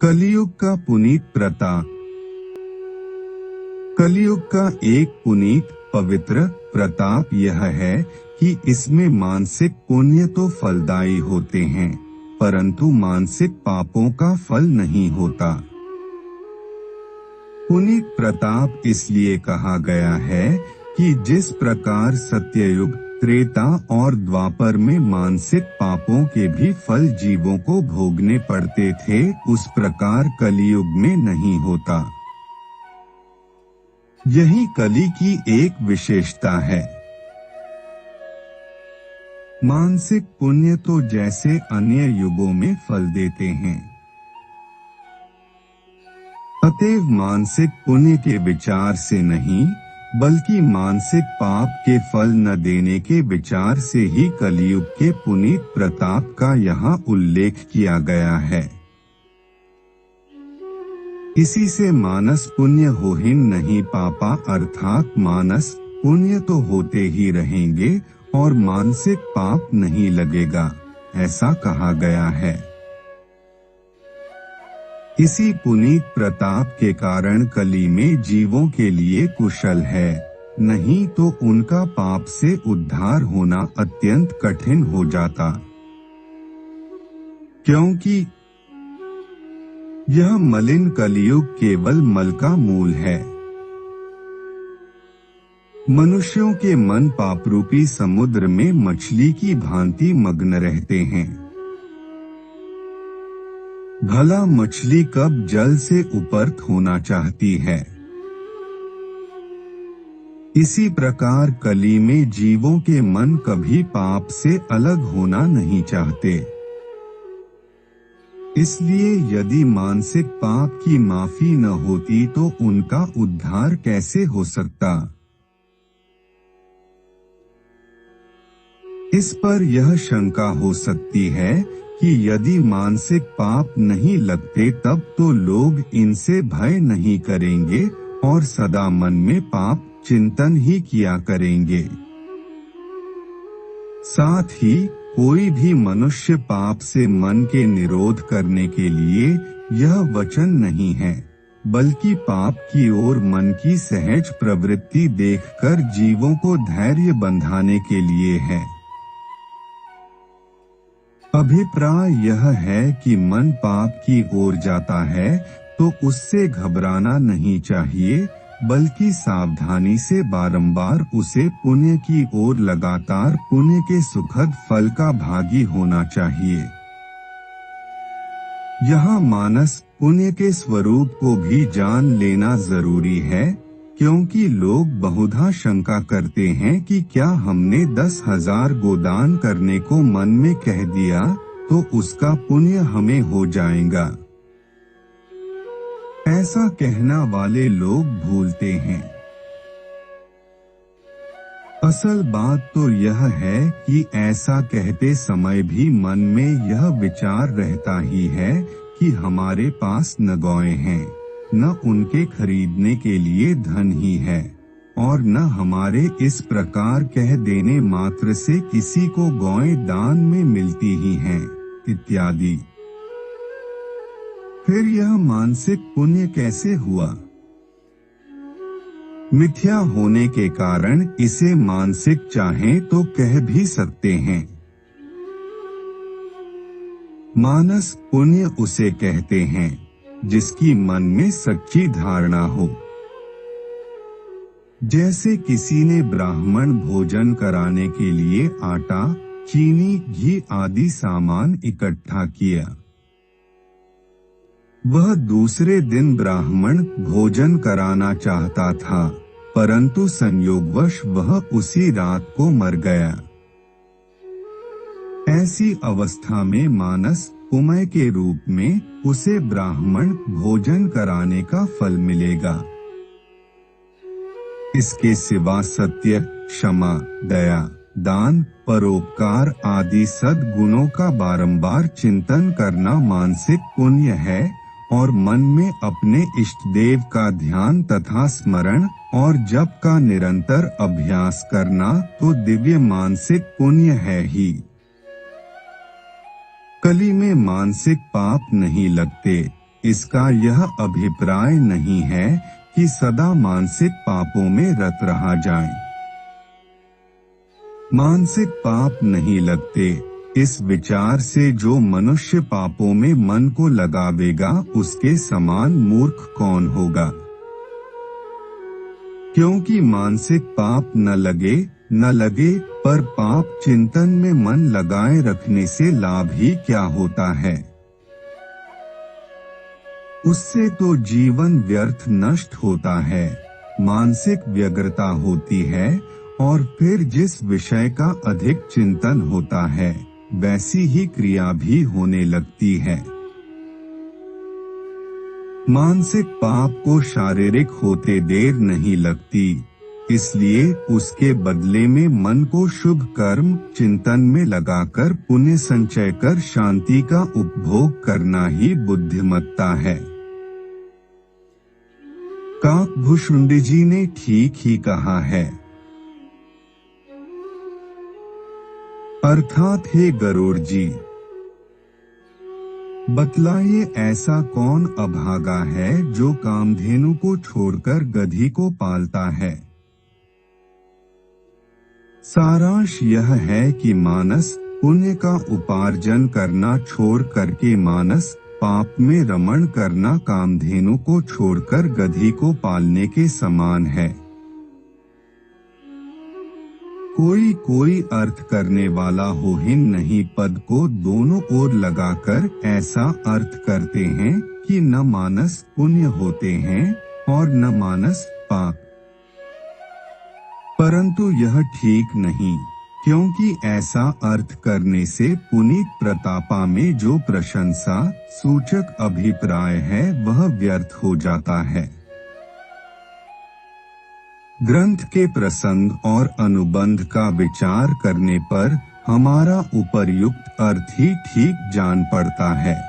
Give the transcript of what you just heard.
कलियुग का पुनीत प्रताप। कलियुग का एक पुनीत पवित्र प्रताप यह है कि इसमें मानसिक पुण्य तो फलदायी होते हैं, परंतु मानसिक पापों का फल नहीं होता। पुनीत प्रताप इसलिए कहा गया है कि जिस प्रकार सत्ययुग, त्रेता और द्वापर में मानसिक पापों के भी फल जीवों को भोगने पड़ते थे, उस प्रकार कलियुग में नहीं होता। यही कली की एक विशेषता है। मानसिक पुण्य तो जैसे अन्य युगों में फल देते हैं, अतएव मानसिक पुण्य के विचार से नहीं, बल्कि मानसिक पाप के फल न देने के विचार से ही कलियुग के पुनीत प्रताप का यहाँ उल्लेख किया गया है। इसी से मानस पुण्य होहिन नहीं पापा, अर्थात मानस पुण्य तो होते ही रहेंगे और मानसिक पाप नहीं लगेगा, ऐसा कहा गया है। इसी पुनीत प्रताप के कारण कली में जीवों के लिए कुशल है, नहीं तो उनका पाप से उद्धार होना अत्यंत कठिन हो जाता। क्योंकि यह मलिन कलियुग केवल मल का मूल है। मनुष्यों के मन पापरूपी समुद्र में मछली की भांति मग्न रहते हैं। भला मछली कब जल से ऊपर होना चाहती है। इसी प्रकार कली में जीवों के मन कभी पाप से अलग होना नहीं चाहते। इसलिए यदि मानसिक पाप की माफी न होती तो उनका उद्धार कैसे हो सकता। इस पर यह शंका हो सकती है कि यदि मानसिक पाप नहीं लगते तब तो लोग इनसे भय नहीं करेंगे और सदा मन में पाप चिंतन ही किया करेंगे। साथ ही कोई भी मनुष्य पाप से मन के निरोध करने के लिए यह वचन नहीं है, बल्कि पाप की ओर मन की सहज प्रवृत्ति देखकर जीवों को धैर्य बंधाने के लिए है। अभिप्राय यह है कि मन पाप की ओर जाता है तो उससे घबराना नहीं चाहिए, बल्कि सावधानी से बारंबार उसे पुण्य की ओर लगातार पुण्य के सुखद फल का भागी होना चाहिए। यहाँ मानस पुण्य के स्वरूप को भी जान लेना जरूरी है, क्योंकि लोग बहुधा शंका करते हैं कि क्या हमने 10,000 गोदान करने को मन में कह दिया तो उसका पुण्य हमें हो जाएगा। ऐसा कहना वाले लोग भूलते हैं। असल बात तो यह है कि ऐसा कहते समय भी मन में यह विचार रहता ही है कि हमारे पास न गौएं हैं, न उनके खरीदने के लिए धन ही है, और न हमारे इस प्रकार कह देने मात्र से किसी को गौएं दान में मिलती ही हैं, इत्यादि। फिर यह मानसिक पुण्य कैसे हुआ? मिथ्या होने के कारण इसे मानसिक चाहें तो कह भी सकते हैं। मानस पुण्य उसे कहते हैं जिसकी मन में सच्ची धारणा हो। जैसे किसी ने ब्राह्मण भोजन कराने के लिए आटा, चीनी, घी आदि सामान इकट्ठा किया। वह दूसरे दिन ब्राह्मण भोजन कराना चाहता था, परंतु संयोगवश वह उसी रात को मर गया। ऐसी अवस्था में मानस उमय के रूप में उसे ब्राह्मण भोजन कराने का फल मिलेगा। इसके सिवा सत्य, क्षमा, दया, दान, परोपकार आदि सद्गुणों का बारंबार चिंतन करना मानसिक पुण्य है, और मन में अपने इष्ट देव का ध्यान तथा स्मरण और जप का निरंतर अभ्यास करना तो दिव्य मानसिक पुण्य है ही। कली में मानसिक पाप नहीं लगते, इसका यह अभिप्राय नहीं है कि सदा मानसिक पापों में रत रहा जाए। मानसिक पाप नहीं लगते, इस विचार से जो मनुष्य पापों में मन को लगावेगा उसके समान मूर्ख कौन होगा। क्योंकि मानसिक पाप न लगे पर पाप चिंतन में मन लगाए रखने से लाभ ही क्या होता है। उससे तो जीवन व्यर्थ नष्ट होता है, मानसिक व्यग्रता होती है और फिर जिस विषय का अधिक चिंतन होता है वैसी ही क्रिया भी होने लगती है। मानसिक पाप को शारीरिक होते देर नहीं लगती, इसलिए उसके बदले में मन को शुभ कर्म चिंतन में लगाकर पुण्य संचय कर शांति का उपभोग करना ही बुद्धिमत्ता है। काकभूषुंडी जी ने ठीक ही कहा है। अर्थात हे गरुड़ जी, बतलाइए ऐसा कौन अभागा है जो कामधेनु को छोड़कर गधी को पालता है। सारांश यह है कि मानस पुण्य का उपार्जन करना छोड़ करके मानस पाप में रमण करना कामधेनु को छोड़कर गधी को पालने के समान है। कोई अर्थ करने वाला हो ही नहीं पद को दोनों ओर लगाकर ऐसा अर्थ करते हैं कि न मानस पुण्य होते हैं और न मानस पाप। परंतु यह ठीक नहीं, क्योंकि ऐसा अर्थ करने से पुनीत प्रतापा में जो प्रशंसा सूचक अभिप्राय है वह व्यर्थ हो जाता है। ग्रंथ के प्रसंग और अनुबंध का विचार करने पर हमारा उपर्युक्त अर्थ ही ठीक जान पड़ता है।